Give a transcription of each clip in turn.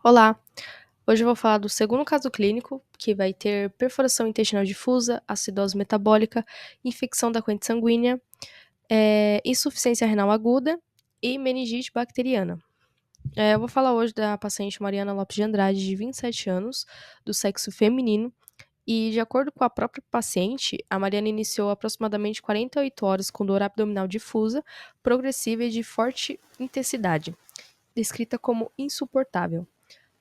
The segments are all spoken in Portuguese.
Olá, hoje eu vou falar do segundo caso clínico, que vai ter perfuração intestinal difusa, acidose metabólica, infecção da corrente sanguínea, insuficiência renal aguda e meningite bacteriana. Eu vou falar hoje da paciente Mariana Lopes de Andrade, de 27 anos, do sexo feminino, e de acordo com a própria paciente, a Mariana iniciou aproximadamente 48 horas com dor abdominal difusa, progressiva e de forte intensidade, descrita como insuportável.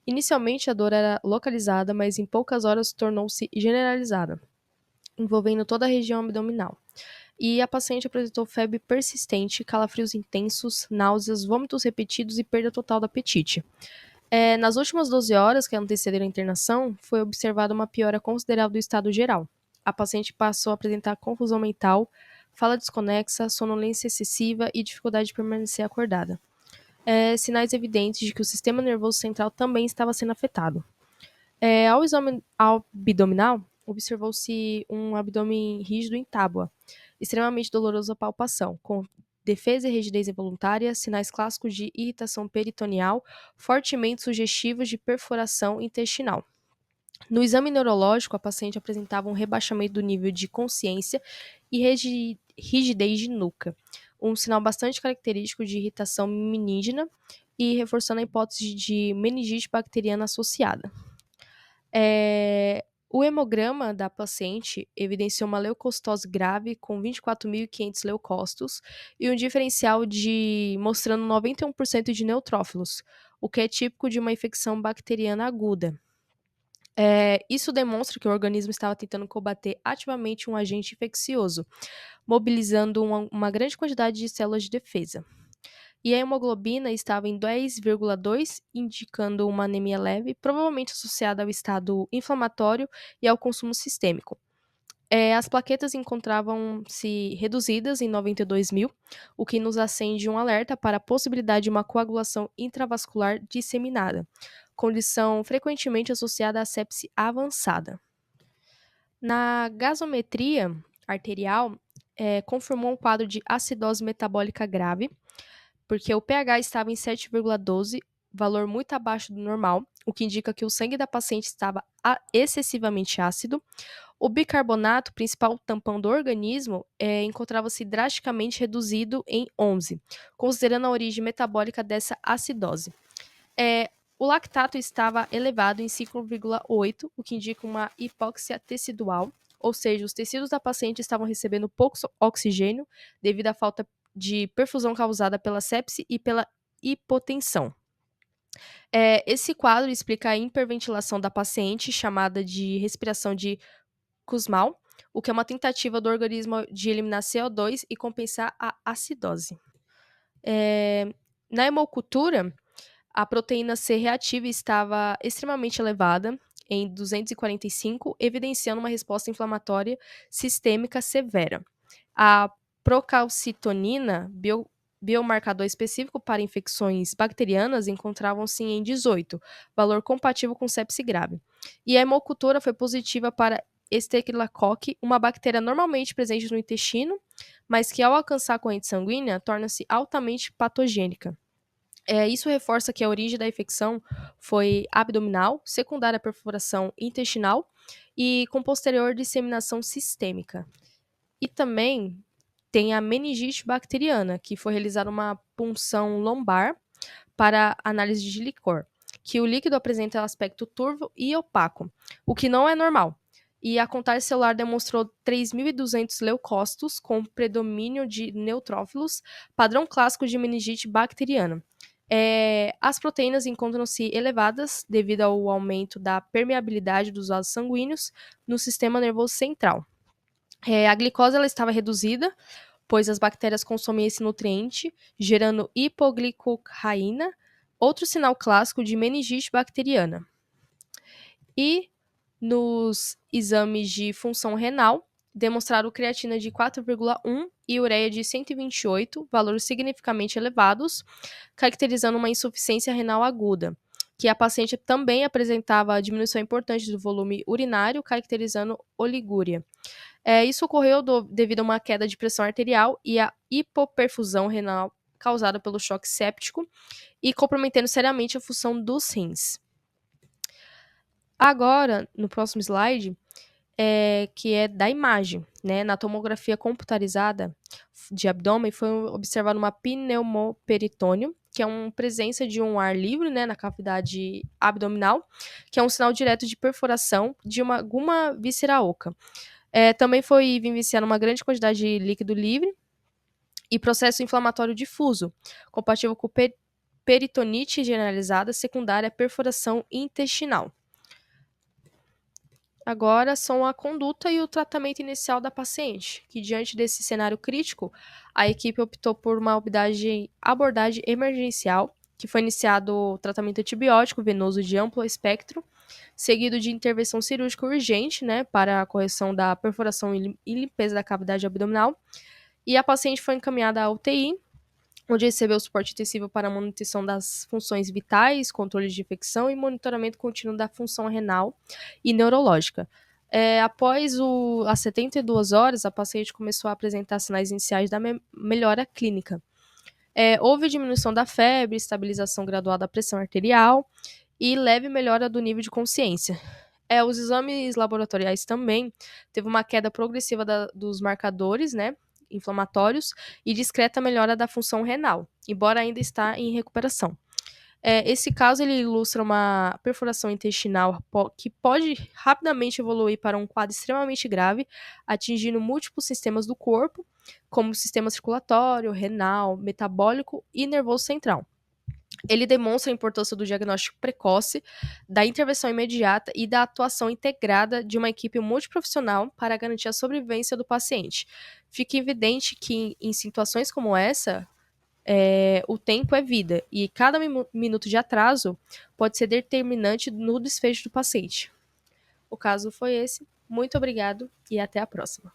Inicialmente, a dor era localizada, mas em poucas horas tornou-se generalizada, envolvendo toda a região abdominal. E a paciente apresentou febre persistente, calafrios intensos, náuseas, vômitos repetidos e perda total do apetite. Nas últimas 12 horas que antecederam a internação, foi observada uma piora considerável do estado geral. A paciente passou a apresentar confusão mental, fala desconexa, sonolência excessiva e dificuldade de permanecer acordada. Sinais evidentes de que o sistema nervoso central também estava sendo afetado. Ao exame abdominal, observou-se um abdômen rígido em tábua, extremamente doloroso à palpação, com defesa e rigidez involuntária, sinais clássicos de irritação peritoneal, fortemente sugestivos de perfuração intestinal. No exame neurológico, a paciente apresentava um rebaixamento do nível de consciência e rigidez de nuca, um sinal bastante característico de irritação meníngea e reforçando a hipótese de meningite bacteriana associada. O hemograma da paciente evidenciou uma leucocitose grave com 24.500 leucócitos e um diferencial mostrando 91% de neutrófilos, o que é típico de uma infecção bacteriana aguda. Isso demonstra que o organismo estava tentando combater ativamente um agente infeccioso, mobilizando uma grande quantidade de células de defesa. E a hemoglobina estava em 10,2, indicando uma anemia leve, provavelmente associada ao estado inflamatório e ao consumo sistêmico. As plaquetas encontravam-se reduzidas em 92.000, o que nos acende um alerta para a possibilidade de uma coagulação intravascular disseminada, condição frequentemente associada à sepse avançada. Na gasometria arterial, confirmou um quadro de acidose metabólica grave, porque o pH estava em 7,12, valor muito abaixo do normal, o que indica que o sangue da paciente estava excessivamente ácido. O bicarbonato, principal tampão do organismo, encontrava-se drasticamente reduzido em 11, considerando a origem metabólica dessa acidose. O lactato estava elevado em 5,8, o que indica uma hipóxia tecidual, ou seja, os tecidos da paciente estavam recebendo pouco oxigênio devido à falta de perfusão causada pela sepse e pela hipotensão. Esse quadro explica a hiperventilação da paciente, chamada de respiração de Kussmaul, o que é uma tentativa do organismo de eliminar CO2 e compensar a acidose. Na hemocultura, a proteína C reativa estava extremamente elevada, em 245, evidenciando uma resposta inflamatória sistêmica severa. A procalcitonina, biomarcador específico para infecções bacterianas, encontravam-se em 18, valor compatível com sepse grave. E a hemocultura foi positiva para Staphylococcus, uma bactéria normalmente presente no intestino, mas que ao alcançar a corrente sanguínea torna-se altamente patogênica. Isso reforça que a origem da infecção foi abdominal, secundária à perfuração intestinal e com posterior disseminação sistêmica. E também tem a meningite bacteriana, que foi realizada uma punção lombar para análise de licor, que o líquido apresenta aspecto turvo e opaco, o que não é normal. E a contagem celular demonstrou 3.200 leucócitos com predomínio de neutrófilos, padrão clássico de meningite bacteriana. As proteínas encontram-se elevadas devido ao aumento da permeabilidade dos vasos sanguíneos no sistema nervoso central. A glicose ela estava reduzida, pois as bactérias consomem esse nutriente, gerando hipoglicocaína, outro sinal clássico de meningite bacteriana. E nos exames de função renal, demonstraram creatina de 4,1 e ureia de 128, valores significativamente elevados, caracterizando uma insuficiência renal aguda, que a paciente também apresentava diminuição importante do volume urinário, caracterizando oligúria. Isso ocorreu devido a uma queda de pressão arterial e a hipoperfusão renal causada pelo choque séptico e comprometendo seriamente a função dos rins. Agora, no próximo slide, que é da imagem, né? Na tomografia computarizada de abdômen foi observada uma pneumoperitônio, que é uma presença de um ar livre, né, na cavidade abdominal, que é um sinal direto de perfuração de uma guma víscera oca. Também foi vivenciada uma grande quantidade de líquido livre e processo inflamatório difuso, compatível com peritonite generalizada secundária à perfuração intestinal. Agora são a conduta e o tratamento inicial da paciente, que diante desse cenário crítico, a equipe optou por uma abordagem emergencial, que foi iniciado o tratamento antibiótico venoso de amplo espectro, seguido de intervenção cirúrgica urgente, né, para a correção da perfuração e limpeza da cavidade abdominal, e a paciente foi encaminhada à UTI, onde recebeu suporte intensivo para a manutenção das funções vitais, controle de infecção e monitoramento contínuo da função renal e neurológica. Após as 72 horas, a paciente começou a apresentar sinais iniciais da melhora clínica. Houve diminuição da febre, estabilização gradual da pressão arterial e leve melhora do nível de consciência. Os exames laboratoriais também teve uma queda progressiva dos marcadores, né, inflamatórios e discreta melhora da função renal, embora ainda está em recuperação. Esse caso ele ilustra uma perfuração intestinal que pode rapidamente evoluir para um quadro extremamente grave, atingindo múltiplos sistemas do corpo, como o sistema circulatório, renal, metabólico e nervoso central. Ele demonstra a importância do diagnóstico precoce, da intervenção imediata e da atuação integrada de uma equipe multiprofissional para garantir a sobrevivência do paciente. Fica evidente que, em situações como essa, o tempo é vida e cada minuto de atraso pode ser determinante no desfecho do paciente. O caso foi esse. Muito obrigado e até a próxima.